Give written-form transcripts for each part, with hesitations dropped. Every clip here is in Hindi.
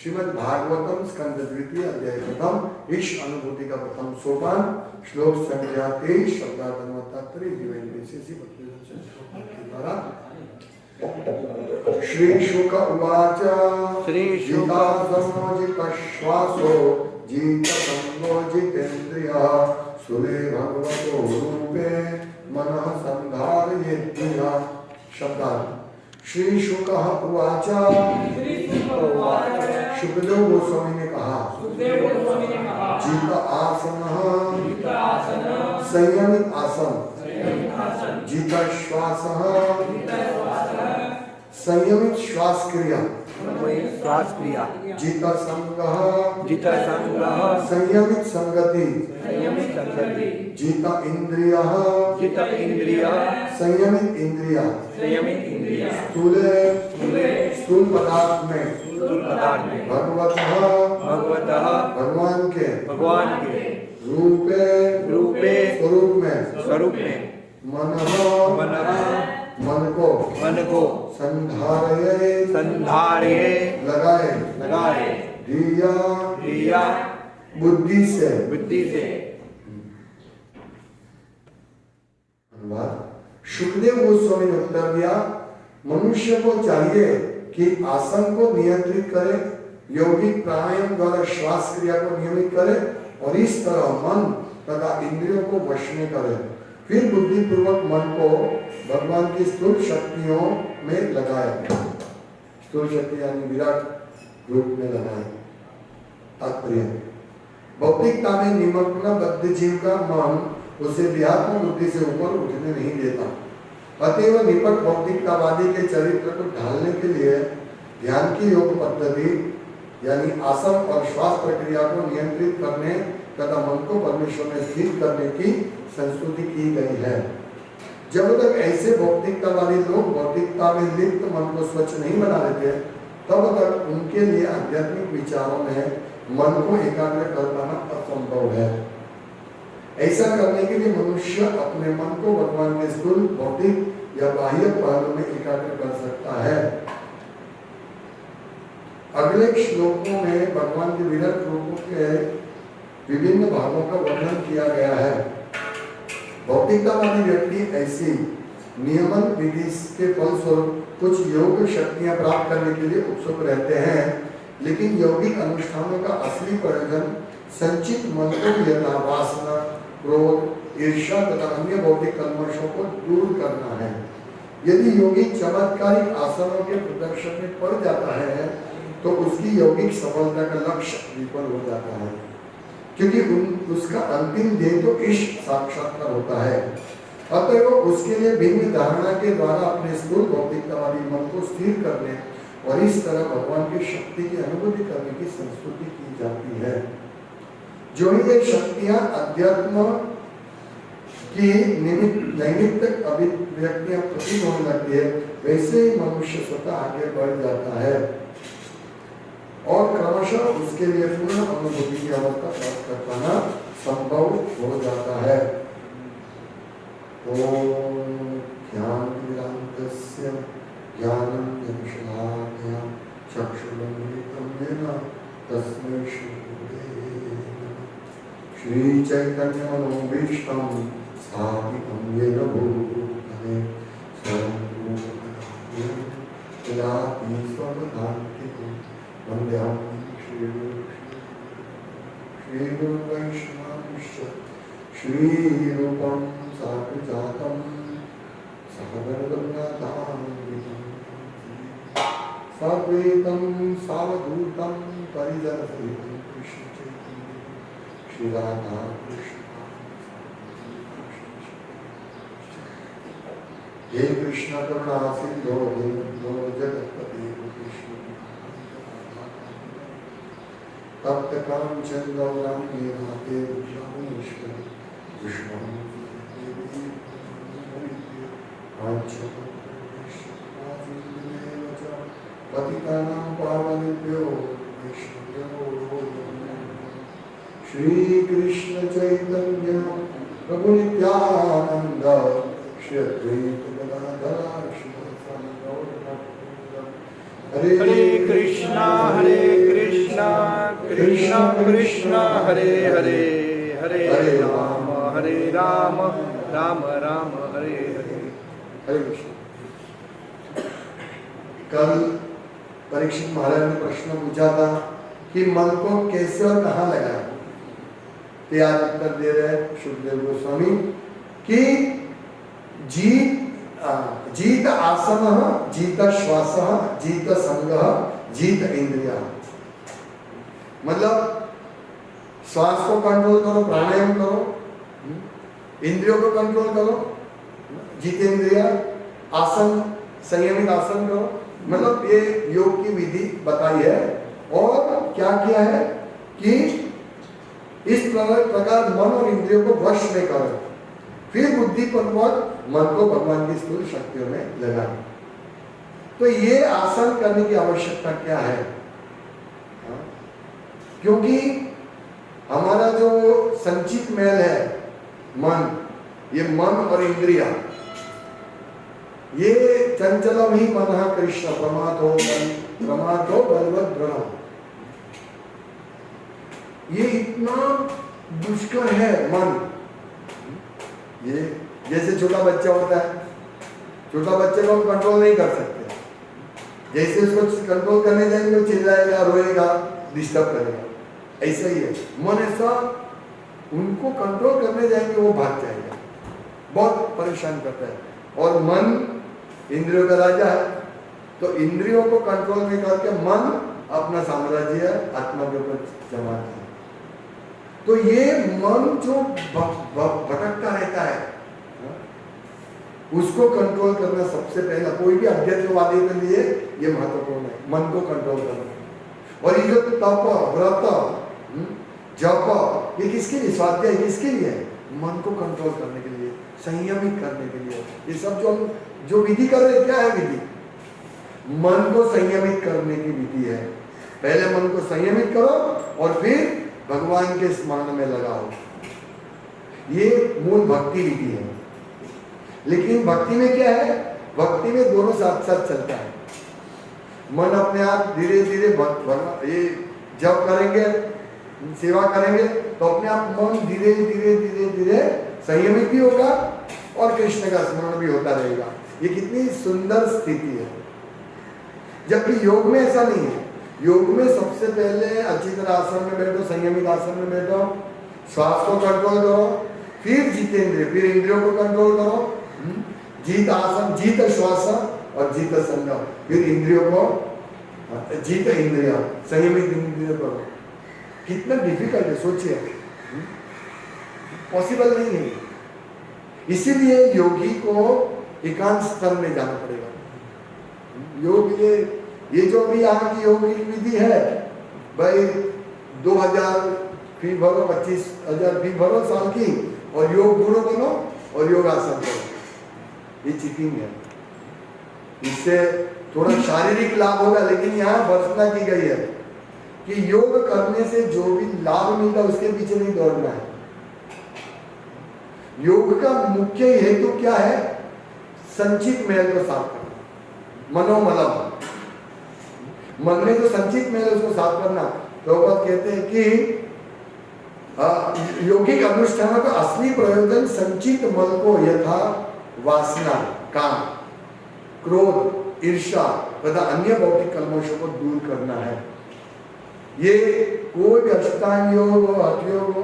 श्रीमद् भागवतम स्कंद द्वितीय अध्याय प्रथम ईश अनुभूति का प्रथम सोपान श्लोक संख्या 23 शब्दार्थ तात्पर्य जीवन विशेषी द्वारा श्री शुक उवाच श्री जिता समोजित श्वासो जित संयोजितेन्द्रियः सुरे भगवतो रूपे मनः संधारयेद्धिया। शब्दार्थ श्री शुकः उवाच शुकदेव गोस्वामी ने कहा जित आसनः संयमित आसन जित श्वासः संयमित श्वास क्रिया जित संगः संयमित संगति जित इंद्रियः संयमित इंद्रिया स्थूल पदार्थ में भगवतः भगवान के रूपे स्वरूप में मन को संधारये लगाए दिया बुद्धि से। शुकदेव गोस्वामी ने उत्तर दिया मनुष्य को चाहिए कि आसन को नियंत्रित करे, यौगिक प्राणायाम द्वारा श्वास क्रिया को नियमित करे और इस तरह मन तथा इंद्रियों को वश में करे, फिर बुद्धि पूर्वक मन को भगवान की स्थूल शक्तियों में लगाए। स्थूल शक्ति यानी विराट रूप में लगाए। तात्पर्य भौतिकता में निमग्न बद्ध जीव का मन उसे देहात्म बुद्धि से ऊपर उठने नहीं देता। अतएव निपट भौतिकतावादी के चरित्र को ढालने के लिए ध्यान की योग पद्धति यानी आसन और श्वास प्रक्रिया को नियंत्रित करने तथा मन को परमेश्वर में स्थिर करने की संस्तुति की गई है। जब तक ऐसे भौतिकतावादी लोग भौतिकता में लिप्त मन को स्वच्छ नहीं बना लेते, तब तक उनके लिए आध्यात्मिक विचारों में मन को एकाग्र कर पाना असंभव है। ऐसा करने के लिए मनुष्य अपने मन को भगवान के स्थूल भौतिक या बाह्य पहलू में एकाग्र कर सकता है। अगले श्लोकों में भगवान के विराट रूपों के विभिन्न भागों का वर्णन किया गया है। भौतिकतावादी व्यक्ति ऐसी नियमन विधि के फलस्वरूप कुछ योग शक्तियां प्राप्त करने के लिए उत्सुक रहते हैं, लेकिन यौगिक अनुष्ठानों का असली प्रयोजन संचित मन को यथा वासना, क्रोध, ईर्ष्या तथा अन्य भौतिक कल्मशों को दूर करना है। यदि योगी चमत्कारिक आसनों के प्रदर्शन में पड़ जाता है तो उसकी यौगिक सफलता का लक्ष्य विफल हो जाता है, क्योंकि उसका अंतिम ध्येय तो इष्ट साक्षात्कार होता है। अतएव उसके लिए भिन्न धारणा के द्वारा अपने स्थूल भौतिकतावादी मन को स्थिर करने और इस तरह भगवान की शक्ति की अनुभूति करने की संस्तुति की जाती है। जो ही ये शक्तियां अध्यात्म की नैमित्तिक अभिव्यक्तियां प्रतीत होने लगती है, वैसे ही मनुष्य स्वतः आगे बढ़ जाता है और क्रमशः उसके लिए पूर्ण अनुभूति की अवस्था प्राप्त कर पाना संभव हो जाता है। ओम ज्ञानविरामस्य ज्ञानं यमशलाकया चक्षुरुन्मिलितं येन तस्मै श्री चैतन्यमनोभीष्टं स्थापितं येन भूतले स्वयं स्वधान्तिकं वन्देऽहं श्रीगुरुं वैष्णवांश्च श्रीरूपं साग्रजातं सहगणगङ्गाधान्वितं सद्वैतं सावधूतं परिजनसहितं कृष्णचैतन्यं श्री राधा कृष्ण। हे कृष्ण करुणा सिंधो दीनबंधो जगत्पते कृष्ण तप्त कांचन गौरांगी राधे श्यामेश्वरी कृष्ण पतितानां पावनेभ्यो वैष्णवेभ्यो श्री कृष्ण चैतन्य प्रभु नित्यानंद श्री अद्वैत गदाधर श्रीवासादि गौर भक्तवृंद। हरे कृष्णा कृष्ण कृष्ण हरे हरे हरे राम राम राम हरे हरे। हरे कृष्ण। कल परीक्षित महाराज ने प्रश्न पूछा था कि मन को कैसे और कहाँ लगाए, तो आज उत्तर दे रहे सुखदेव गोस्वामी कि जीत आसन, जीत श्वास, जीत संग, जीत इंद्रिया। मतलब श्वास को कंट्रोल करो, प्राणायाम करो, इंद्रियों को कंट्रोल करो, जितेंद्रिया, आसन संयमित आसन करो। मतलब ये योग की विधि बताई है। और क्या किया है कि इस प्रकार मन और इंद्रियों को वश में करो, फिर बुद्धिपूर्वक मन को भगवान की स्थूल शक्तियों में लगाना। तो ये आसन करने की आवश्यकता क्या है? क्योंकि हमारा जो संचित मैल है मन, ये मन और इंद्रिया, ये चंचलम ही मनः कृष्ण प्रमाथो बलवत दृढ़। ये इतना दुष्कर है मन। ये जैसे छोटा बच्चा होता है, छोटा बच्चे को हम कंट्रोल नहीं कर सकते। जैसे उसको कंट्रोल करने जाएंगे वो चिल्लाएगा, रोएगा, डिस्टर्ब करेगा। ऐसा ही है मन, ऐसा उनको कंट्रोल करने जाएंगे वो भाग जाएगा, बहुत परेशान करता है। और मन इंद्रियों का राजा है, तो इंद्रियों को कंट्रोल में करके मन अपना साम्राज्य आत्मा के ऊपर जमाता है। तो ये मन जो भटकता रहता है, उसको कंट्रोल करना सबसे पहला, कोई भी अध्यात्मवादी के लिए ये महत्वपूर्ण है, मन को कंट्रोल करना। और ये जो तप, व्रत, जप, ये किसके लिए? स्वाध्याय किसके लिए? मन को कंट्रोल करने के लिए, संयमित करने के लिए। ये सब जो विधि कर रहे, क्या है विधि? मन को संयमित करने की विधि है। पहले मन को संयमित करो और फिर भगवान के स्मरण में लगाओ। ये मूल भक्ति विधि है। लेकिन भक्ति में क्या है? भक्ति में दोनों साथ साथ चलता है। मन अपने आप धीरे धीरे ये जब करेंगे, सेवा करेंगे, तो अपने आप मन धीरे धीरे धीरे धीरे संयमित भी होगा और कृष्ण का स्मरण भी होता रहेगा। ये कितनी सुंदर स्थिति है। जबकि योग में ऐसा नहीं है। योग में सबसे पहले अच्छी तरह आसन में बैठो, संयमित आसन में बैठो, श्वास को कंट्रोल करो, फिर जितेंद्रिय, फिर इंद्रियों को कंट्रोल करो, जीत आसन, जीत श्वास और जीत संग, फिर इंद्रियों को जीत इंद्रिया, संयमित इंद्रियों करो। कितना डिफिकल्ट है, सोचिए, पॉसिबल नहीं है। इसीलिए योगी को एकांत स्तर में जाना पड़ेगा। योग ये जो भी यहाँ की योग की विधि है भाई, 2000 फी भरो, 25,000 फी भरो साल की, और योग गुरु बनो और योग आसन करो। ये चीटिंग है। इससे थोड़ा शारीरिक लाभ होगा, लेकिन यहाँ घोषणा की गई है कि योग करने से जो भी लाभ मिलता है उसके पीछे नहीं दौड़ना है। योग का मुख्य हेतु क्या है? संचित मैल को साफ करना, मनोमलम। मन में जो संचित मैल है उसको साफ करना। प्रभुपाद कहते हैं कि यौगिक अनुष्ठान का असली प्रयोजन संचित मल को यथा वासना, काम, क्रोध, ईर्ष्या तथा अन्य भौतिक कलमशों को दूर करना है। ये कोई भी अष्टांग योग हो, हठ योग हो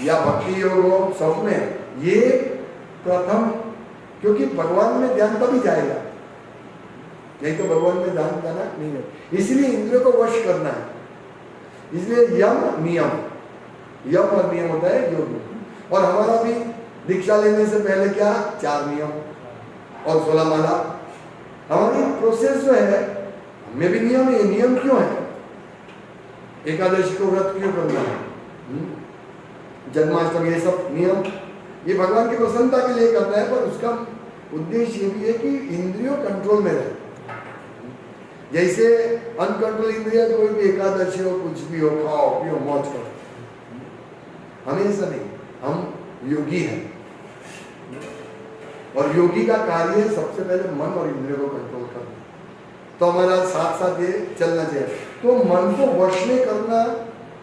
या भक्ति योग हो, सब में ये प्रथम, क्योंकि भगवान में ध्यान तभी जाएगा, नहीं तो भगवान में ध्यान जाना नहीं है। इसलिए इंद्रियों को वश करना है। इसलिए यम नियम, यम और नियम होता है योग। और हमारा भी दीक्षा लेने से पहले क्या? 4 नियम और 16 माला। हमारी प्रोसेस जो है, हमें भी नियम है। नियम क्यों है? एकादशी को व्रत क्यों करना है, जन्माष्टमी, ये सब नियम ये भगवान की प्रसन्नता के लिए करना है। पर उसका उद्देश्य ये भी है कि इंद्रियों कंट्रोल में रहे। जैसे अनकंट्रोल इंद्रिया, कोई भी एकादशी हो, कुछ भी हो, खाओ पियो मौज करो, हमें ऐसा नहीं। हम योगी हैं और योगी का कार्य सबसे पहले मन और इंद्रियों को कंट्रोल करना। तो हमारा साथ साथ ये चलना चाहिए। तो मन को वश में करना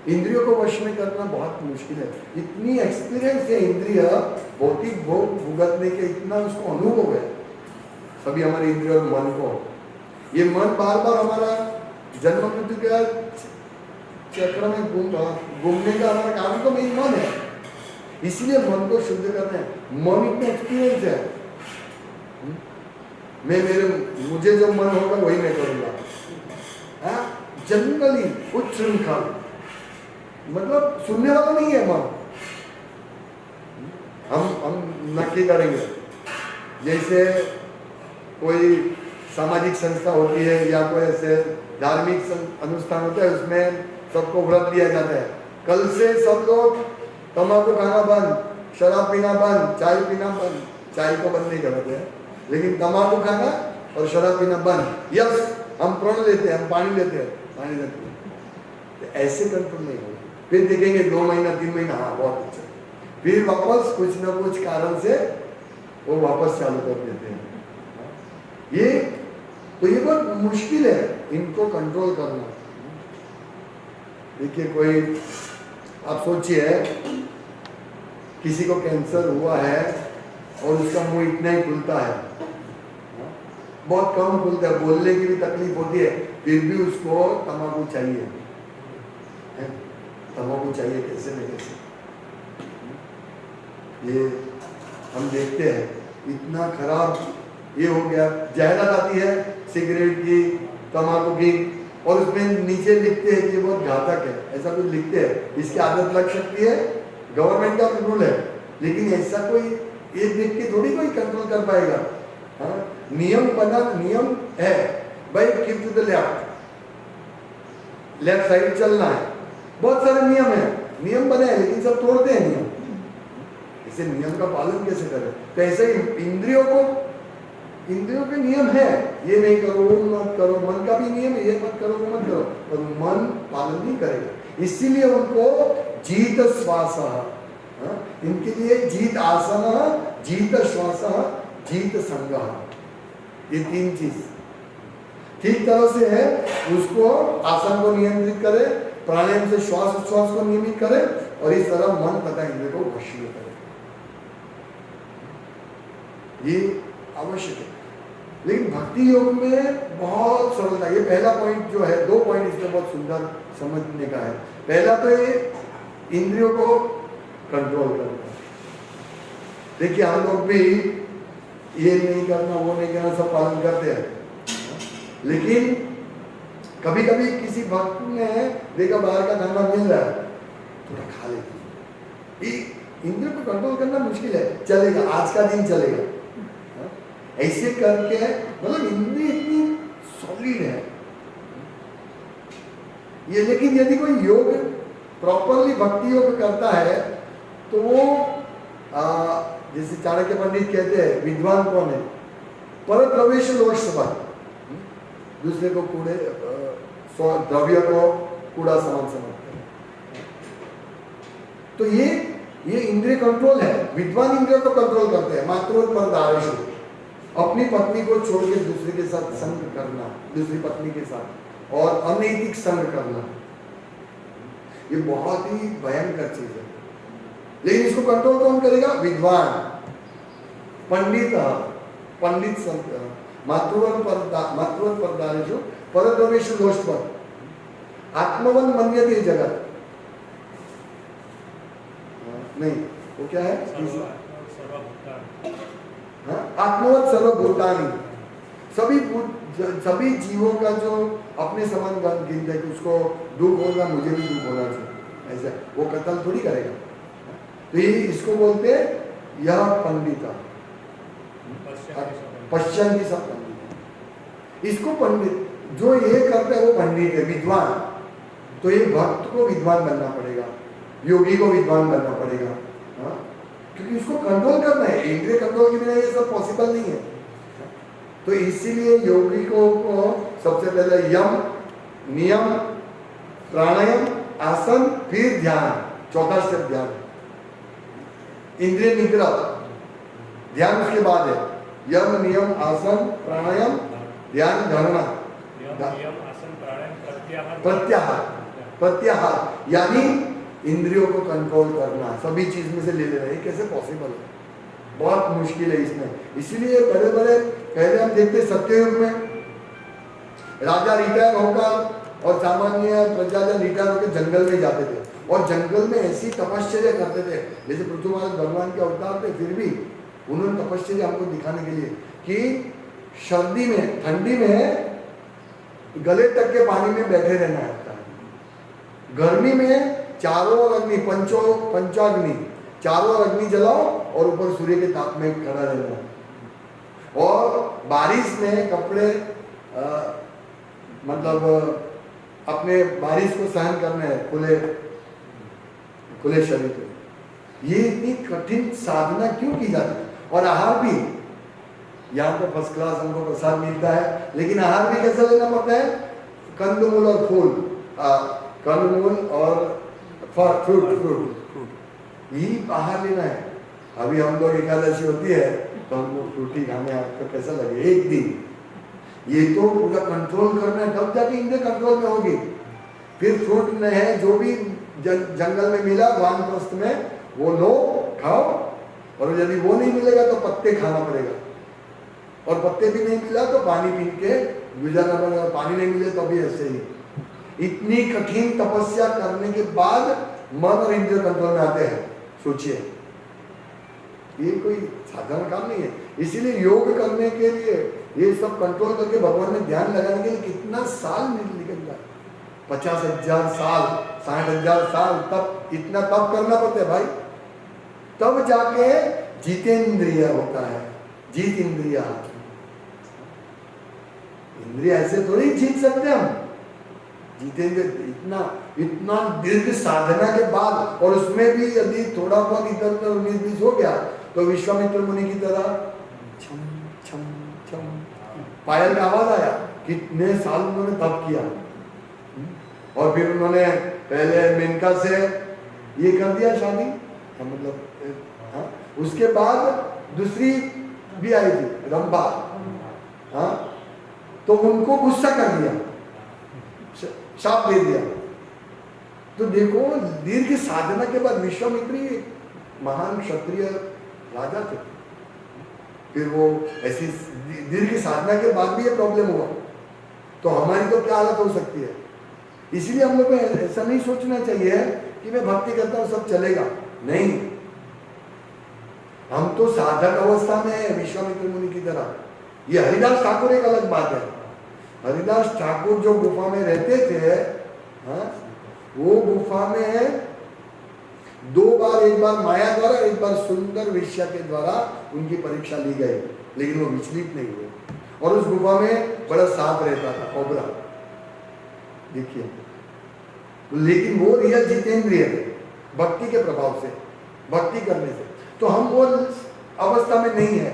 इंद्रियों को वश में करना बहुत मुश्किल है। इतनी एक्सपीरियंस है इंद्रिय भौतिक भोग भुगतने के, इतना उसको अनुभव है सभी हमारे इंद्रिय और मन को। ये मन बार बार हमारा जन्म मृत्यु के चक्र में घूमने का हमारा काम तो मेरी मन है, इसलिए मन को शुद्ध करना है। मन इतना एक्सपीरियंस है, मुझे जो मन होगा वही मैं करूंगा। जनरली उच्छृंखल, मतलब सुनने वाला नहीं है मन। हम नक्की करेंगे, जैसे कोई सामाजिक संस्था होती है या कोई ऐसे धार्मिक अनुष्ठान होता है, उसमें सबको व्रत दिया जाता है, कल से सब लोग तंबाकू खाना बंद, शराब पीना बंद, चाय पीना बंद। चाय को बंद नहीं करते हैं, लेकिन तंबाकू खाना और शराब पीना बंद। यस, हम प्रण लेते हैं, हम पानी लेते हैं, पानी लेते हैं, तो ऐसे कंट्रोल नहीं होगा। फिर देखेंगे 2 महीना 3 महीना, हाँ बहुत अच्छा, फिर वापस कुछ ना कुछ कारण से वो वापस चालू कर देते हैं। ये बहुत मुश्किल है इनको कंट्रोल करना। देखिए, कोई आप सोचिए किसी को कैंसर हुआ है और उसका मुंह इतना ही खुलता है, बहुत कम खुलता है, बोलने की भी तकलीफ होती है, फिर भी उसको तंबाकू चाहिए, तंबाकू चाहिए कैसे न कैसे। ये हम देखते हैं इतना खराब ये हो गया। जाहिरात आती है सिगरेट की, तंबाकू की, और उसमें नीचे लिखते हैं कि बहुत घातक है, ऐसा कुछ लिखते हैं, इसकी आदत लग सकती है, गवर्नमेंट का रूल है, लेकिन ऐसा कोई ये देख के थोड़ी कोई कंट्रोल कर पाएगा। हाँ, नियम है भाई, keep to the left side चलना है, बहुत सारे नियम है, नियम बने हैं, लेकिन सब तोड़ते हैं नियम। इसे नियम का पालन कैसे करें? तो ऐसे ही इंद्रियों के नियम है, ये नहीं करो, वो मत करो, मन का भी नियम है, ये मत करो, वो मत करो, और मन पालन नहीं करेगा। इसीलिए उनको जीत श्वास, इनके लिए जीत आसन, जीत श्वास, जीत संग, ये 3 चीज ठीक तरह से है। उसको आसन को नियंत्रित करे, प्राणायाम से श्वास उच्छ्वास को नियमित करे, और इस तरह मन तथा इंद्रिय को वश में करे, ये आवश्यक है। लेकिन भक्ति योग में बहुत सरलता, ये पहला पॉइंट जो है, 2 पॉइंट इसमें बहुत सुंदर समझने का है। पहला तो ये इंद्रियों को कंट्रोल करना। देखिए, हम लोग भी ये नहीं करना, वो नहीं करना, सब पालन करते हैं, लेकिन कभी कभी किसी भक्त ने देखा बाहर का खाना मिल रहा है, थोड़ा खा लेते। इंद्रियों को कंट्रोल करना मुश्किल है, चलेगा, आज का दिन चलेगा, ऐसे करके, मतलब इंद्रिय इतनी सॉलिड है ये। लेकिन यदि कोई योग प्रॉपरली भक्ति योग करता है तो वो जैसे चाणक्य पंडित कहते हैं, विद्वान कौन है? पर प्रवेश लोष्टवा, दूसरे को कूड़े द्रव्य को कूड़ा समान समझते हैं। तो ये इंद्रिय कंट्रोल है। विद्वान इंद्रियों को कंट्रोल करते हैं। मातृपरदारेषु, अपनी पत्नी को छोड़ के दूसरे के साथ संग करना, दूसरी पत्नी के साथ, और अनैतिक संग करना, ये बहुत ही भयंकर चीज है। लेकिन इसको कंट्रोल कौन करेगा? विद्वान, पंडित संत। मातृपरदारेषु परद्रव्येषु दोषवत्, आत्मवन् मन्यते जगत। नहीं, वो क्या है? आत्मवत् सर्वभूतानि, सभी जीवों का जो अपने समान गिनते हैं कि उसको दुख होगा, मुझे भी दुख होना चाहिए, ऐसा वो कत्ल थोड़ी करेगा। तो ये इसको बोलते हैं यह पंडित, पश्चिम की सब पंडित। इसको पंडित जो ये करता है वो पंडित है, विद्वान। तो ये भक्त को विद्वान बनना पड़ेगा, योगी को विद्वान बनना पड़ेगा, क्योंकि उसको कंट्रोल करना है। इंद्रिय कंट्रोल के बिना ये सब पॉसिबल नहीं है। तो इसीलिए योगी को सबसे पहले यम, नियम, प्राणायाम, आसन, फिर ध्यान, चौथा स्टेप ध्यान। इंद्रिय निग्रह, ध्यान उसके बाद है। यम, नियम, आसन, प्राणायाम, ध्यान, धारणा, प्रत्याहार, प्रत्याहार यानी इंद्रियों को कंट्रोल करना, सभी चीज में से ले लेना। ये कैसे पॉसिबल है? बहुत मुश्किल है इसमें। इसीलिए बड़े बड़े पहले हम देखते सत्ययुग में राजा रिटायर होकर और सामान्य प्रजाजन रिटायर होकर जंगल में जाते थे और जंगल में ऐसी तपश्चर्या करते थे, जैसे पृथ्वी महाराज भगवान के अवतार थे, फिर भी उन्होंने तपश्चर्या हमको दिखाने के लिए कि सर्दी में, ठंडी में गले तक के पानी में बैठे रहना है, गर्मी में चारों ओर अग्नि, पंचाग्नि, चारों ओर अग्नि जलाओ और ऊपर सूर्य के ताप में खड़ा रहना। और बारिश में कपड़े मतलब अपने बारिश को सहन करना है खुले शरीर पे। ये इतनी कठिन साधना क्यों की जाती है? और आहार भी यहाँ पे फर्स्ट क्लास हमको प्रसाद मिलता है, लेकिन आहार भी कैसे लेना पड़ता है? कंदमूल और फूल, कंदमूल और फ्रूट, यही आहार लेना है। अभी हम लोग एकादशी होती है तो हम लोग फ्रूटी खाने, आपको कैसा लगे? एक दिन ये तो पूरा कंट्रोल करना है, तब जाके इंद्रिय कंट्रोल में होगी। फिर फ्रूट में है जो भी जंगल में मिला वानप्रस्थ में, वो लो खाओ, और यदि वो नहीं मिलेगा तो पत्ते खाना पड़ेगा, और पत्ते भी नहीं मिला तो पानी पी के गुजारना पड़ेगा। पानी नहीं मिले तो भी ऐसे ही। इतनी कठिन तपस्या करने के बाद मन और इंद्रिय कंट्रोल में आते हैं। सोचिए, ये कोई साधारण काम नहीं है। इसीलिए योग करने के लिए ये सब कंट्रोल करके भगवान में ध्यान लगाने के लिए कितना साल निकल जाए, 50,000 साल, 60,000 साल, तब इतना तप करना पड़ता है भाई, तब जाके जितेंद्रिय होता है। जीत इंद्रिया, इंद्रिय ऐसे थोड़ी जीत सकते हम। जीतेंद्र इतना दीर्घ साधना के बाद, और उसमें भी यदि थोड़ा बहुत इधर उधर 19-20 हो गया तो विश्वामित्र मुनि की तरह छम छम छम पायल का आवाज आया। कितने साल उन्होंने तप किया, और फिर उन्होंने पहले मेनका से ये कर दिया शादी, मतलब हाँ? उसके बाद दूसरी भी आई थी रंभा, हाँ? तो उनको गुस्सा कर दिया, शाप दे दिया। तो देखो, दीर्घ साधना के बाद विश्वामित्री महान क्षत्रिय राजा थे, फिर वो ऐसी दीर्घ साधना के बाद भी ये प्रॉब्लम हुआ, तो हमारी तो क्या हालत हो सकती है? इसलिए हम लोग को ऐसा नहीं सोचना चाहिए कि मैं भक्ति करता हूं सब चलेगा, नहीं। हम तो साधक अवस्था में है विश्वामित्र मुनि की तरह। ये हरिदास ठाकुर एक अलग बात है। हरिदास ठाकुर जो गुफा में रहते थे, हाँ, वो गुफा में 2 बार, एक बार माया द्वारा, एक बार सुंदर वेश्या के द्वारा उनकी परीक्षा ली गई, लेकिन वो विचलित नहीं हुए। और उस गुफा में बड़ा सांप रहता था, कोबरा, देखिए। लेकिन वो रियल जितेंद्रिय थे, भक्ति के प्रभाव से, भक्ति करने से। तो हम वो अवस्था में नहीं है,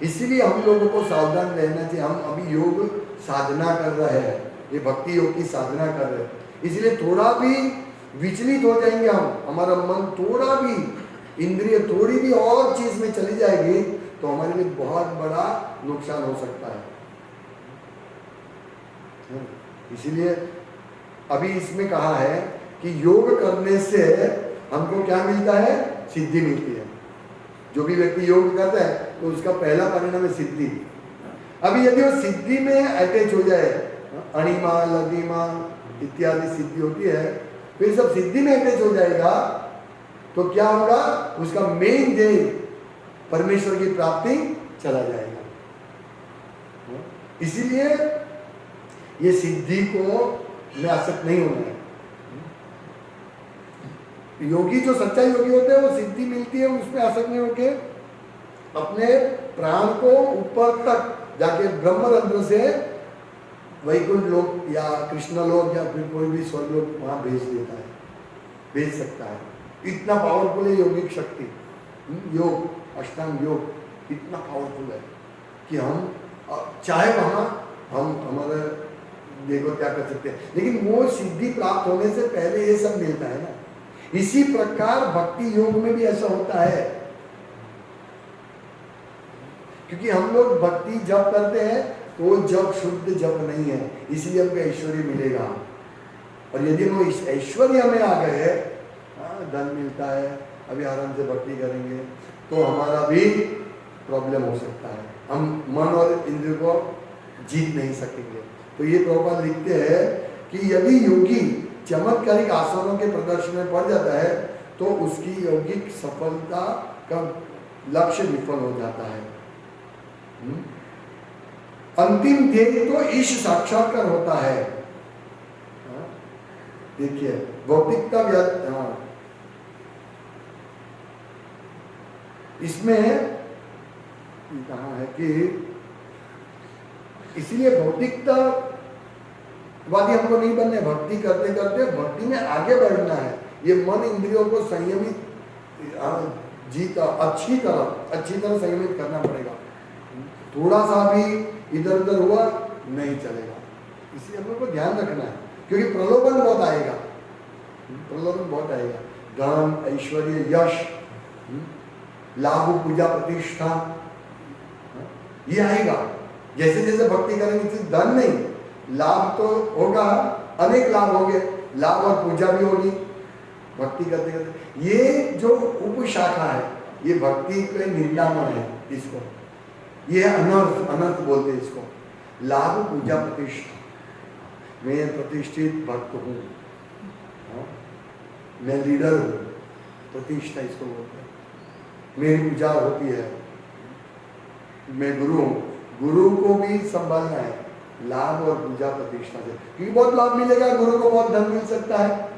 इसीलिए हम लोगों को सावधान रहना चाहिए। हम अभी योग साधना कर रहे हैं, ये भक्ति योग की साधना कर रहे हैं, इसलिए थोड़ा भी विचलित हो जाएंगे हम, हमारा मन थोड़ा भी, इंद्रिय थोड़ी भी और चीज में चली जाएगी तो हमारे लिए बहुत बड़ा नुकसान हो सकता है। इसीलिए अभी इसमें कहा है कि योग करने से हमको क्या मिलता है? सिद्धि मिलती है। जो भी व्यक्ति योग करता है तो उसका पहला परिणाम है सिद्धि। अभी यदि वो सिद्धि में अटैच हो जाए, अणिमा लघिमा इत्यादि सिद्धि होती है, फिर सब सिद्धि में अटैच हो जाएगा तो क्या होगा? उसका मेन ध्येय परमेश्वर की प्राप्ति चला जाएगा। इसीलिए ये सिद्धि को में आसक्त नहीं होना है। योगी जो सच्चा योगी होते हैं वो सिद्धि मिलती है, उसमें आसक्त नहीं होके अपने प्राण को ऊपर तक जाके ब्रह्मरंध्र से वैकुंठ लोक या कृष्ण लोक या फिर कोई भी स्वर्ग लोक वहां भेज देता है, भेज सकता है। इतना पावरफुल है योगिक शक्ति। योग, अष्टांग योग इतना पावरफुल है कि हम चाहे वहां हम हमारे देखो क्या कर सकते हैं, लेकिन वो सिद्धि प्राप्त होने से पहले ये सब मिलता है ना। इसी प्रकार भक्ति योग में भी ऐसा होता है, क्योंकि हम लोग भक्ति जप करते हैं तो जप शुद्ध जप नहीं है, इसीलिए हमको ऐश्वर्य मिलेगा। और यदि हम इस ऐश्वर्य में आ गए, धन मिलता है, अभी आराम से भक्ति करेंगे, तो हमारा भी प्रॉब्लम हो सकता है, हम मन और इंद्रिय को जीत नहीं सकेंगे। तो ये प्रभुपाद लिखते हैं कि यदि योगी चमत्कारिक आसनों के प्रदर्शन में पड़ जाता है तो उसकी यौगिक सफलता का लक्ष्य विफल हो जाता है। अंतिम ध्येय तो ईश साक्षात्कार होता है। देखिए भौतिकता इसमें कहा है कि इसीलिए भौतिकता वादी हमको नहीं बनने, भक्ति करते करते भक्ति में आगे बढ़ना है। ये मन इंद्रियों को संयमित अच्छी तरह संयमित करना पड़ेगा। थोड़ा सा भी इधर उधर हुआ नहीं चलेगा, इसलिए हम लोग को ध्यान रखना है, क्योंकि प्रलोभन बहुत आएगा, धन, ऐश्वर्य, यश, लाभ, पूजा, प्रतिष्ठा, ये आएगा। जैसे जैसे भक्ति करेंगे सिर्फ धन नहीं, लाभ तो होगा, अनेक लाभ होंगे, लाभ और पूजा भी होगी भक्ति करते करते। ये जो उपशाखा है ये भक्ति के निंदामय है, इसको ये अनर्थ बोलते हैं इसको। लाभ, पूजा, प्रतिष्ठा, मैं प्रतिष्ठित भक्त हूँ, मैं लीडर हूँ, प्रतिष्ठा इसको बोलते हैं। मेरी पूजा होती है, मैं गुरु हूँ, गुरु को भी संभालना है लाभ और पूजा प्रतिष्ठा से, क्योंकि बहुत लाभ मिलेगा, गुरु को बहुत धन मिल सकता है,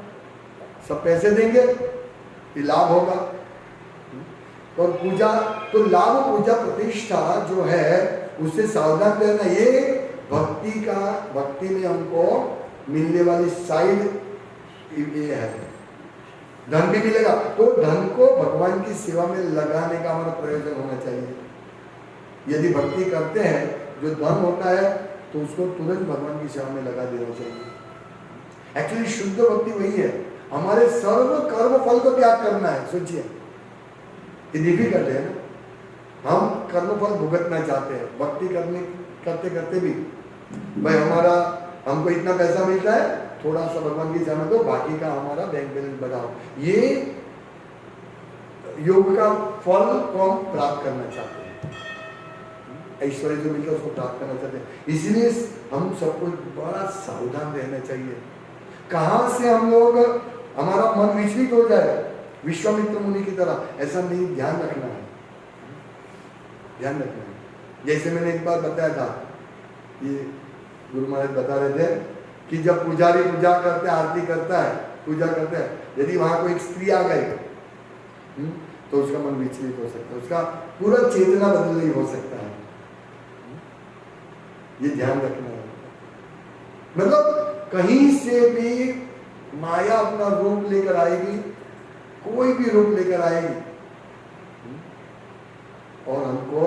सब पैसे देंगे ये लाभ होगा। और पूजा तो लाभ, पूजा, प्रतिष्ठा जो है उससे सावधान रहना। ये भक्ति में हमको मिलने वाली साइड ये है। धन भी मिलेगा तो धन को भगवान की सेवा में लगाने का हमारा प्रयोजन होना चाहिए। यदि भक्ति करते हैं जो धन होता है तो उसको तुरंत भगवान की सेवा में लगा देना चाहिए। एक्चुअली शुद्ध भक्ति वही है, हमारे सर्व कर्म फल को त्याग करना है। सोचिए ये डिफिकल्ट है ना, हम कर्म फल भुगतना चाहते हैं भक्ति करते करते भी। भाई हमको इतना पैसा मिलता है, थोड़ा सा भगवान की सेवा में दो, बाकी का हमारा बैंक बैलेंस बढ़ाओ। ये योग का फल को हम प्राप्त करना चाहते हैं, ऐश्वर्य जो मिलता है उसको प्राप्त करना चाहते हैं। इसलिए हम सबको बड़ा सावधान रहना चाहिए, कहां से हम लोग हमारा मन विचलित हो जाए विश्वामित्र मुनि की तरह, ऐसा नहीं, ध्यान रखना है। जैसे मैंने एक बार बताया था, ये गुरु महाराज बता रहे थे कि जब पुजारी पूजा करते, आरती करता है, पूजा करते हैं, यदि वहां कोई एक स्त्री आ गई तो उसका मन विचलित हो सकता है, उसका पूरा चेतना बदल हो सकता है। ये ध्यान रखना है। मतलब कहीं से भी माया अपना रूप लेकर आएगी, कोई भी रूप लेकर आएगी, और हमको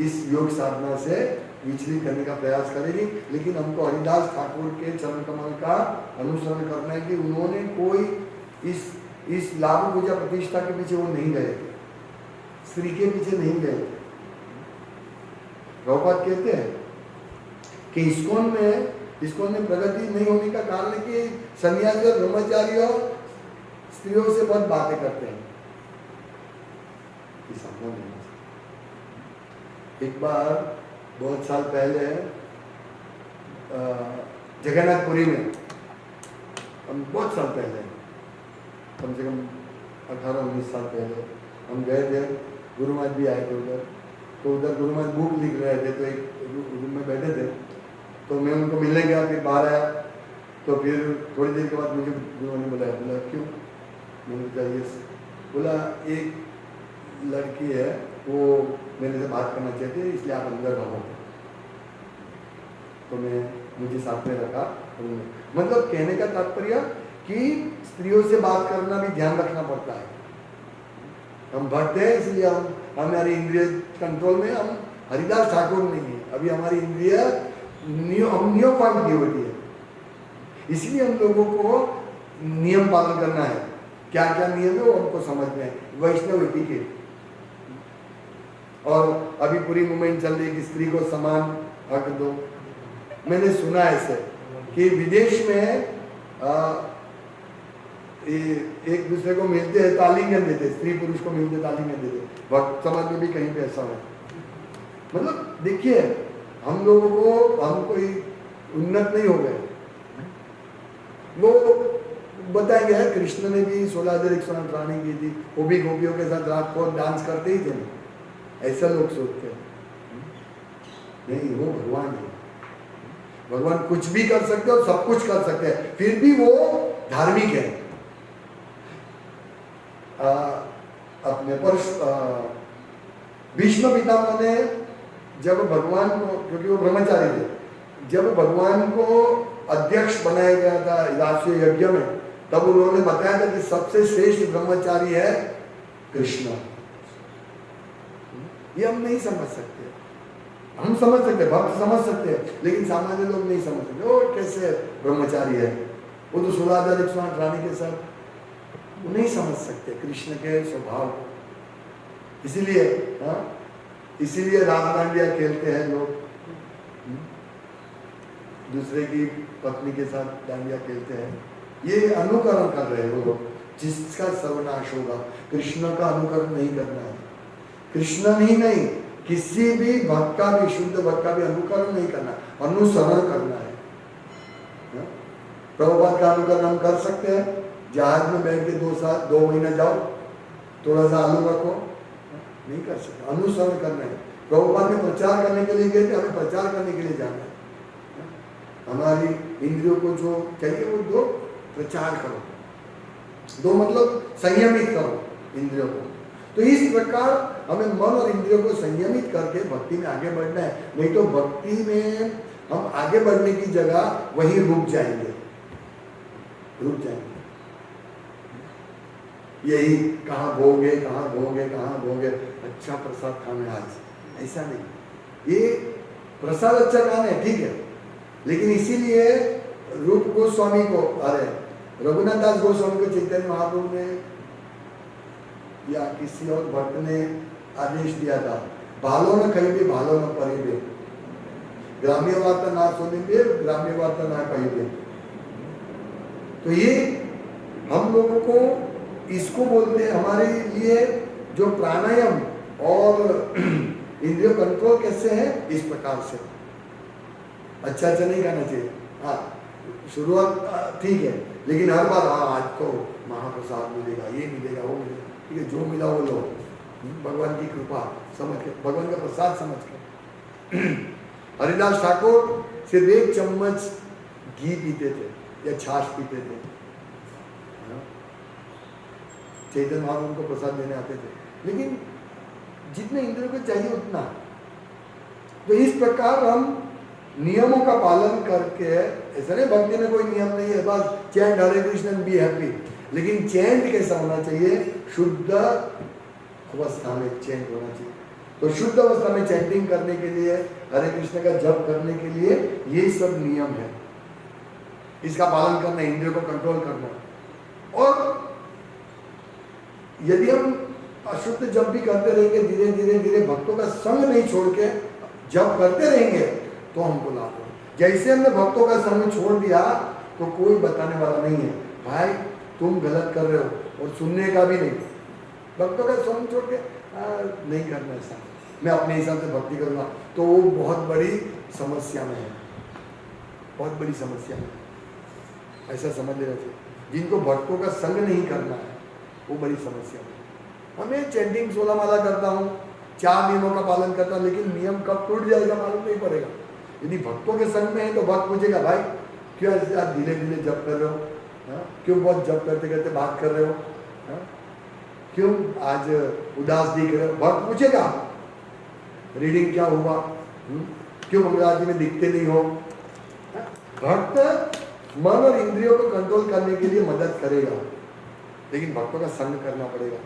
इस योग साधना से विचलित करने का प्रयास करेगी। लेकिन हमको हरिदास ठाकुर के चरण कमल का अनुसरण करना है कि उन्होंने कोई इस लाभ, पूजा, प्रतिष्ठा के पीछे वो नहीं गए, स्त्री के पीछे नहीं गए। प्रभुपाद कहते हैं कि इस्कॉन में प्रगति नहीं होने का कारण है कि सन्यासी और ब्रह्मचारी और स्त्रियों से बहुत बातें करते हैं। एक बार बहुत साल पहले जगन्नाथपुरी में, हम बहुत साल पहले, कम से कम 18-19 साल पहले हम गए थे, गुरु महाराज भी आए थे उधर। तो उधर गुरु महाराज बुक लिख रहे थे, तो एक रूम में बैठे थे, तो मैं उनको मिलने गया, फिर बाहर आया, तो फिर थोड़ी देर के बाद मुझे गुरु ने बोला क्यों? मैंने बताया बोला एक लड़की है वो मेरे से बात करना चाहती है, इसलिए आप अंदर रहो। तो मुझे साथ में रखा। मतलब कहने का तात्पर्य कि स्त्रियों से बात करना भी ध्यान रखना पड़ता है। हम भक्त हैं इसलिए हमारी इंद्रिय कंट्रोल में, हम हरिदास ठाकुर नहीं है, अभी हमारी इंद्रिय नियोपान की होती है। इसलिए हम लोगों को नियम पालन करना है। क्या क्या नियम है वो हमको समझना है, वैष्णव एटिकेट। और अभी पूरी मूवमेंट चल रही है कि स्त्री को समान हक दो। मैंने सुना ऐसे कि विदेश में एक दूसरे को मिलते हैं तो आलिंगन देते, स्त्री पुरुष को मिलते तो आलिंगन देते, भक्त समाज में भी कहीं पे ऐसा है। मतलब देखिए, हम लोगों को, हम कोई उन्नत नहीं हो गए। वो बताया गया है, कृष्ण ने भी 16,108 रानी की थी, वो भी गोपियों के साथ रात को डांस करते ही थे ना, ऐसा लोग सोचते हैं। नहीं, वो भगवान है। भगवान कुछ भी कर सकते हैं और सब कुछ कर सकते हैं, फिर भी वो धार्मिक है। अपने पर भीष्म पितामह ने जब भगवान को, क्योंकि वो ब्रह्मचारी थे, जब भगवान को अध्यक्ष बनाया गया था राष्ट्रीय यज्ञ में, तब उन्होंने बताया था कि सबसे श्रेष्ठ ब्रह्मचारी है कृष्ण। ये हम नहीं समझ सकते, हम समझ सकते, भक्त समझ सकते हैं, लेकिन सामान्य लोग नहीं समझ सकते। वो कैसे ब्रह्मचारी है, वो तो 16,108 रानी के साथ, वो नहीं समझ सकते कृष्ण के स्वभाव को। इसीलिए इसीलिए राम डांडिया खेलते हैं लोग, दूसरे की पत्नी के साथ डांडिया खेलते हैं। ये अनुकरण कर रहे हैं वो लोग, जिसका सर्वनाश होगा। कृष्ण का अनुकरण नहीं करना है, कृष्ण ही नहीं, किसी भी भक्त का भी, शुद्ध भक्त का भी अनुकरण नहीं करना, अनुसरण करना है। प्रभुपाद का अनुकरण हम कर सकते हैं, जहाज में बैठ के 2 महीना जाओ, थोड़ा सा आलू रखो, नहीं कर सकते। अनुसरण करना है। प्रभुपाद में प्रचार करने के लिए गए थे, हमें प्रचार करने के लिए जाना है। हमारी इंद्रियों को जो चाहिए वो दो, प्रचार करो, दो मतलब संयमित करो इंद्रियों को। तो इस प्रकार हमें मन और इंद्रियों को संयमित करके भक्ति में आगे बढ़ना है, नहीं तो भक्ति में हम आगे बढ़ने की जगह वहीं रुक जाएंगे। यही कहाँ भोगे, अच्छा प्रसाद खाना आज, ऐसा नहीं। ये प्रसाद अच्छा खाना है, ठीक है, लेकिन इसीलिए रूप गोस्वामी को, अरे रघुनाथ दास गोस्वामी को चैतन्य महाप्रभु ने या किसी और भक्त ने आदेश दिया था, भालो न कहिबे भालो न परिबे, ग्राम्य वार्ता ना सुनिबे ग्राम्य वार्ता ना कहिबे। तो ये हम लोगों को इसको बोलते हैं। हमारे लिए जो प्राणायाम और इंद्रिय कंट्रोल कैसे है, इस प्रकार से। अच्छा नहीं खाना चाहिए, हाँ शुरुआत ठीक है, लेकिन हर बार आज तो महाप्रसाद मिलेगा, ये मिलेगा, वो मिलेगा, ठीक है, जो मिला वो लो, भगवान की कृपा समझ के, भगवान का प्रसाद समझ के। हरिदास ठाकुर सिर्फ 1 चम्मच घी पीते थे या छाछ पीते थे, चैतन्य महाप्रभु उनको प्रसाद देने आते थे, लेकिन जितने इंद्रियों को चाहिए उतना। तो इस प्रकार हम नियमों का पालन करके, ऐसा नहीं भक्ति में कोई नियम नहीं है, बस chant Hare Krishna be happy, लेकिन चैंट कैसा होना चाहिए, शुद्ध अवस्था में चैंट होना चाहिए। तो शुद्ध अवस्था में चैंटिंग करने के लिए, हरे कृष्ण का जप करने के लिए ये सब नियम है, इसका पालन करना, इंद्रियों को कंट्रोल करना। और यदि हम अशुद्ध जप भी करते रहेंगे, धीरे धीरे धीरे भक्तों का संग नहीं छोड़ के जप करते रहेंगे, तो हमको लाभ हो। जैसे हमने भक्तों का संग छोड़ दिया तो कोई बताने वाला नहीं है, भाई तुम गलत कर रहे हो, और सुनने का भी नहीं। भक्तों का संग छोड़ के नहीं करना ऐसा, मैं अपने हिसाब से भक्ति करूँगा, तो वो बहुत बड़ी समस्या में है, बहुत बड़ी समस्या में। ऐसा समझ लेना चाहिए, जिनको भक्तों का संग नहीं करना है वो बड़ी समस्या है। हमें चैंटिंग 16 माला करता हूँ, 4 नियमों का पालन करता हूँ, लेकिन नियम कब टूट जाएगा मालूम नहीं पड़ेगा। यदि भक्तों के संग में है तो भक्त पूछेगा, भाई क्यों आप धीरे धीरे जप कर रहे हो, क्यों बहुत जप करते करते बात कर रहे हो, क्यों आज उदास दिख रहे हो, भक्त पूछेगा। रीडिंग क्या हुआ, क्यों मंगल आरती में दिखते नहीं हो। भक्त मन और इंद्रियों को कंट्रोल करने के लिए मदद करेगा, लेकिन भक्तों का संग करना पड़ेगा।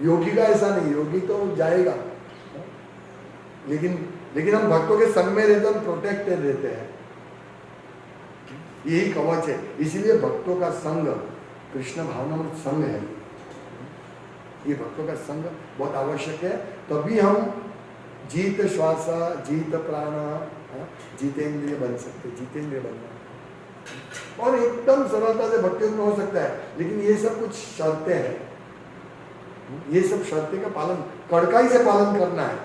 योगी का ऐसा नहीं, योगी तो जाएगा, लेकिन हम भक्तों के संग में रहते, हम प्रोटेक्टेड रहते हैं, यही कवच है। इसीलिए भक्तों का संग, कृष्ण भावना में संग है, ये भक्तों का संग बहुत आवश्यक है। तभी हम जीत श्वास, जीत प्राण, जितेंद्रिय बन सकते, जितेंद्रिय बनना। और एकदम सरलता से भक्ति में हो सकता है, लेकिन ये सब कुछ शर्तें हैं। ये सब शर्तें का पालन कड़काई से पालन करना है।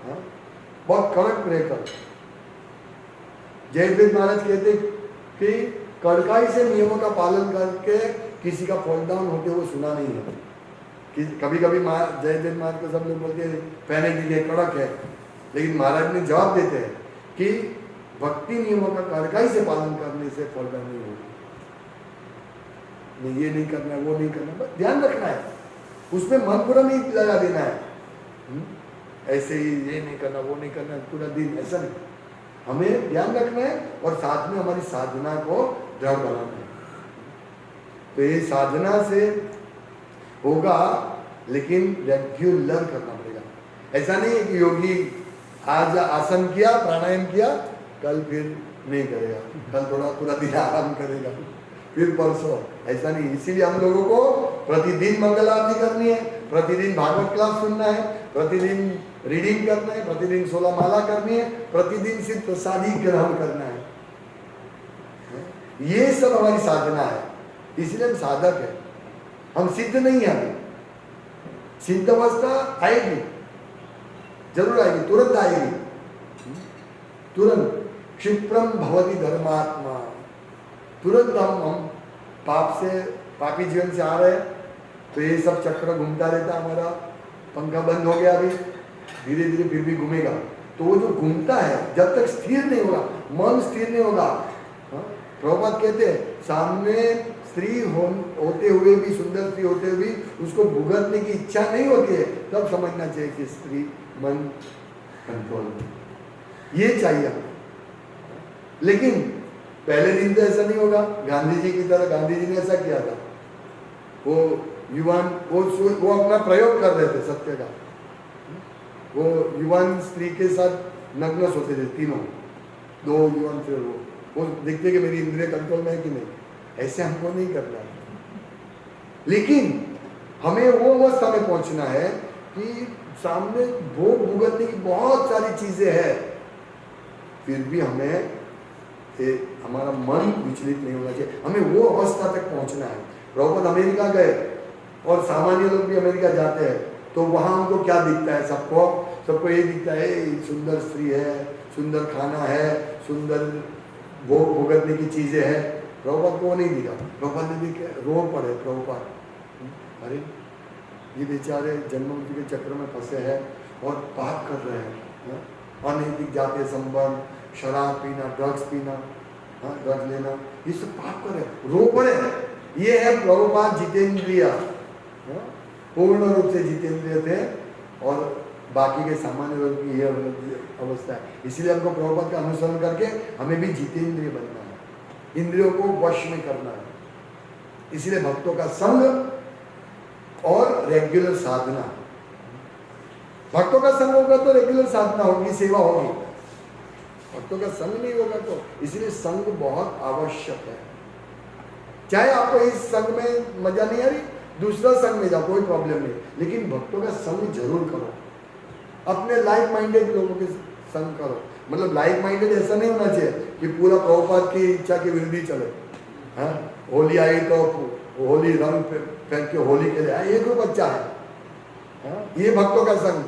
हाँ? बहुत कड़क रहकर जयदेव महाराज कहते कि कड़काई से नियमों का पालन करके किसी का फॉल डाउन होते हुए सुना नहीं है। कि कभी कभी जयदेव महाराज को सब लोग बोलते हैं पहने के लिए कड़क है, लेकिन महाराज ने जवाब देते हैं कि भक्ति नियमों का कड़काई से पालन करने से फॉल डाउन नहीं होगा। नहीं, ये नहीं करना है, वो नहीं करना, बस ध्यान रखना है, उसमें मन पूरा नहीं लगा देना है। ऐसे ही ये नहीं करना, वो नहीं करना पूरा दिन, ऐसा नहीं। हमें ध्यान रखना है और साथ में हमारी साधना को दृढ़ बनाना है। तो ये साधना से होगा, लेकिन रेगुलर करना पड़ेगा। ऐसा नहीं है कि योगी आज आसन किया, प्राणायाम किया, कल फिर नहीं करेगा, कल थोड़ा पूरा दिन आराम करेगा, फिर परसों, ऐसा नहीं। इसीलिए हम लोगों को प्रतिदिन मंगल आरती करनी है, प्रतिदिन भागवत क्लास सुनना है, प्रतिदिन रीडिंग करना है, प्रतिदिन 16 माला करनी है, प्रतिदिन सिर्फ प्रसादी ग्रहण करना है। ये सब हमारी साधना है, इसलिए हम साधक है। हम सिद्ध नहीं है, सिद्ध अवस्था आएगी, जरूर आएगी, तुरंत आएगी, तुरंत। क्षिप्रम भवति धर्मात्मा, तुरंत हम पाप से, पापी जीवन से आ रहे हैं, तो ये सब चक्र घूमता रहता है। हमारा पंखा बंद हो गया, अभी धीरे धीरे फिर भी घूमेगा। तो वो जो घूमता है, जब तक स्थिर नहीं होगा, मन स्थिर नहीं होगा। प्रभुपाद कहते हैं सामने स्त्री होते हुए भी, सुंदर स्त्री होते हुए भी उसको भुगतने की इच्छा नहीं होती है, तब समझना चाहिए कि स्त्री मन कंट्रोल में, ये चाहिए। लेकिन पहले दिन तो ऐसा नहीं होगा। गांधी जी की तरह, गांधी जी ने ऐसा किया था, वो युवान वो अपना प्रयोग कर रहे थे सत्य का। वो युवान स्त्री के साथ नग्न होते थे, तीनों, 2 युवान थे। वो देखते कि मेरी इंद्रिय कंट्रोल में है कि नहीं, ऐसे हमको नहीं करना है। लेकिन हमें वो अवस्था में पहुंचना है कि सामने भोग भुगतने की बहुत सारी चीजें हैं, फिर भी हमें हमारा मन विचलित नहीं होना चाहिए। हमें वो अवस्था तक पहुंचना है। प्रभुपाद अमेरिका गए, और सामान्य लोग भी अमेरिका जाते हैं, तो वहां उनको क्या दिखता है? सबको ये दिखता है सुंदर स्त्री है, सुंदर खाना है, सुंदर भोग भुगतने की चीजें हैं। प्रभुपाद को वो नहीं दिखा। प्रभुपाद ने दिखे, रो पड़े प्रभुपाद, अरे ये बेचारे जन्मों के चक्र में फंसे हैं और पाप कर रहे हैं, अनैतिक जातीय संबंध, शराब पीना, ड्रग्स पीना, ड्रग्स लेना, ये सब पाप कर रहे हैं, रो पड़े। ये है प्रभुपाद जितेंद्रिय, पूर्ण रूप से जितेंद्रिय थे, और बाकी के सामान्य लोग की ये अवस्था है। इसलिए हमको प्रभुपाद का अनुसरण करके हमें भी जितेंद्रिय बनना है, इंद्रियों को वश में करना है। इसलिए भक्तों का संग और रेगुलर साधना, भक्तों का संग होगा तो रेगुलर साधना होगी, सेवा होगी। भक्तों का संग नहीं होगा तो, इसलिए संग बहुत आवश्यक है। चाहे आपको इस संग में मजा नहीं आ रही, दूसरा संग में जाओ, कोई प्रॉब्लम नहीं, लेकिन भक्तों का संग जरूर करो। अपने लाइक माइंडेड लोगों के संग करो। मतलब लाइक माइंडेड ऐसा नहीं होना चाहिए कि पूरा प्रभुपाद की इच्छा के विरुद्ध ही चले। हाँ, होली आई तो होली रंग फेंक के होली के लिए, ये ग्रुप अच्छा है। हाँ, ये भक्तों का संग,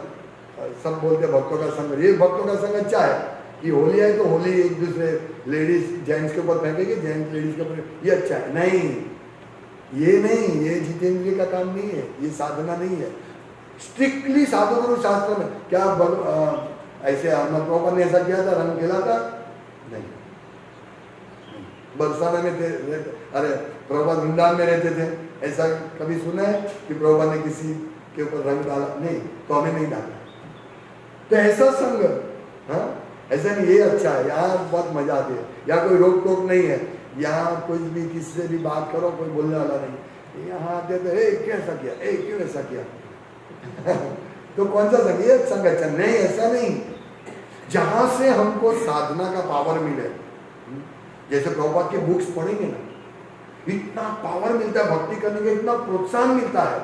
सब बोलते हैं भक्तों का संग, ये भक्तों का संग अच्छा है कि होली आई तो होली एक दूसरे लेडीज जेंट्स के ऊपर फेंकेंगे, जेंट्स लेडीज के ऊपर, ये अच्छा है। नहीं, ये नहीं, ये जितेंद्रिय का काम नहीं है, ये साधना नहीं है। स्ट्रिक्टली साधु गुरु शास्त्र में क्या ऐसे अहमद प्रभुपाद ने ऐसा किया था, रंग खेला था? नहीं। बरसाना में थे, अरे प्रभुपाद वृंदावन में रहते थे, ऐसा कभी सुना है कि प्रभुपाद ने किसी के ऊपर रंग डाला? नहीं, तो हमें नहीं डाला। तो ऐसा संग, हाँ, ऐसा नहीं, ये अच्छा है, यहाँ बहुत मजा आती है, यहाँ कोई रोक टोक नहीं है, यहाँ कुछ भी किसी से भी बात करो, कोई बोलने वाला नहीं। यहाँ आते तो क्यों ऐसा किया, क्यों ऐसा किया तो कौन सा संग? ये संग अच्छा नहीं, ऐसा नहीं। जहां से हमको साधना का पावर मिले, जैसे प्रभुपाद के बुक्स पढ़ेंगे ना, इतना पावर मिलता है भक्ति करने का, इतना प्रोत्साहन मिलता है।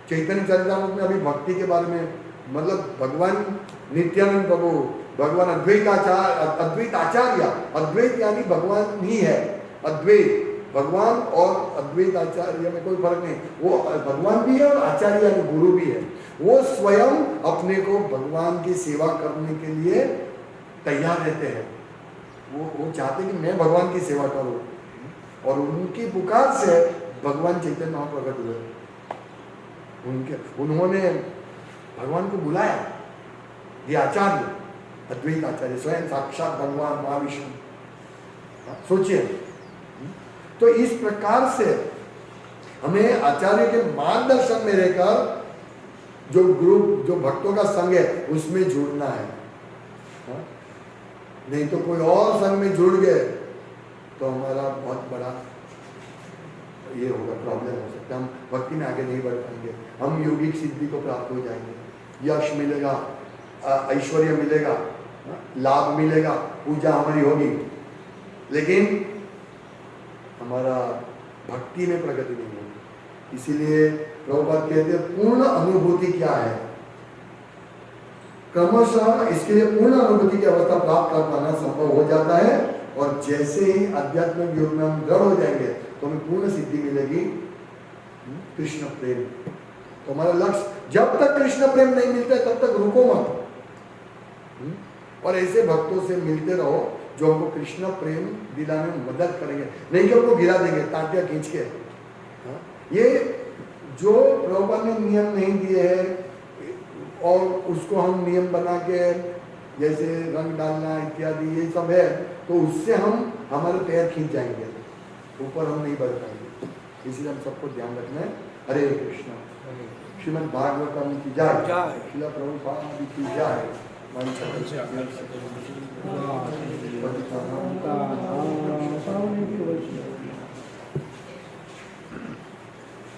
चैतन्य चरितामृत में अभी भक्ति के बारे में, मतलब भगवान नित्यानंद प्रभु, भगवान अद्वैत आचार्य, अद्वैत यानी भगवान ही है, अद्वैत भगवान और अद्वैत आचार्य में कोई फर्क नहीं, वो भगवान भी है और आचार्य यानी गुरु भी है। वो स्वयं अपने को भगवान की सेवा करने के लिए तैयार रहते हैं। वो चाहते हैं कि मैं भगवान की सेवा करूं, और उनकी पुकार से भगवान चैतन्य महाप्रभु प्रकट हुए। उन्होंने भगवान को बुलाया, ये आचार्य अद्वैत आचार्य स्वयं साक्षात भगवान महाविष्णु। सोचिए, तो इस प्रकार से हमें आचार्य के मार्गदर्शन में रहकर जो ग्रुप, जो भक्तों का संघ है उसमें जुड़ना है। नहीं तो कोई और संघ में जुड़ गए तो हमारा बहुत बड़ा ये होगा, प्रॉब्लम हो सकता है। हम भक्ति में आगे नहीं बढ़ पाएंगे, हम योगिक सिद्धि को प्राप्त हो जाएंगे, यश मिलेगा, ऐश्वर्य मिलेगा, लाभ मिलेगा, पूजा हमारी होगी, लेकिन हमारा भक्ति में प्रगति नहीं होगी। इसीलिए प्रभुपाद कहते हैं पूर्ण अनुभूति क्या है, क्रमशः इसके लिए पूर्ण अनुभूति की अवस्था प्राप्त कर पाना संभव हो जाता है। और जैसे ही आध्यात्मिक योग में हम दृढ़ हो जाएंगे तो हमें पूर्ण सिद्धि मिलेगी, कृष्ण प्रेम। तो हमारा लक्ष्य, जब तक कृष्ण प्रेम नहीं मिलता है तब तक रुको मत, और ऐसे भक्तों से मिलते रहो जो हमको कृष्ण प्रेम दिलाने में मदद करेंगे, नहीं कि हमको गिरा देंगे तांटियां खींच के। ये जो प्रभुपाद ने नियम नहीं दिए हैं और उसको हम नियम बना के जैसे रंग डालना इत्यादि ये सब है, तो उससे हम हमारे पैर खींच जाएंगे, ऊपर हम नहीं बढ़ पाएंगे। इसलिए हम सबको ध्यान रखना है। हरे कृष्ण। श्रीमद् भागवतम की जय, श्रील प्रभुपाद की जय।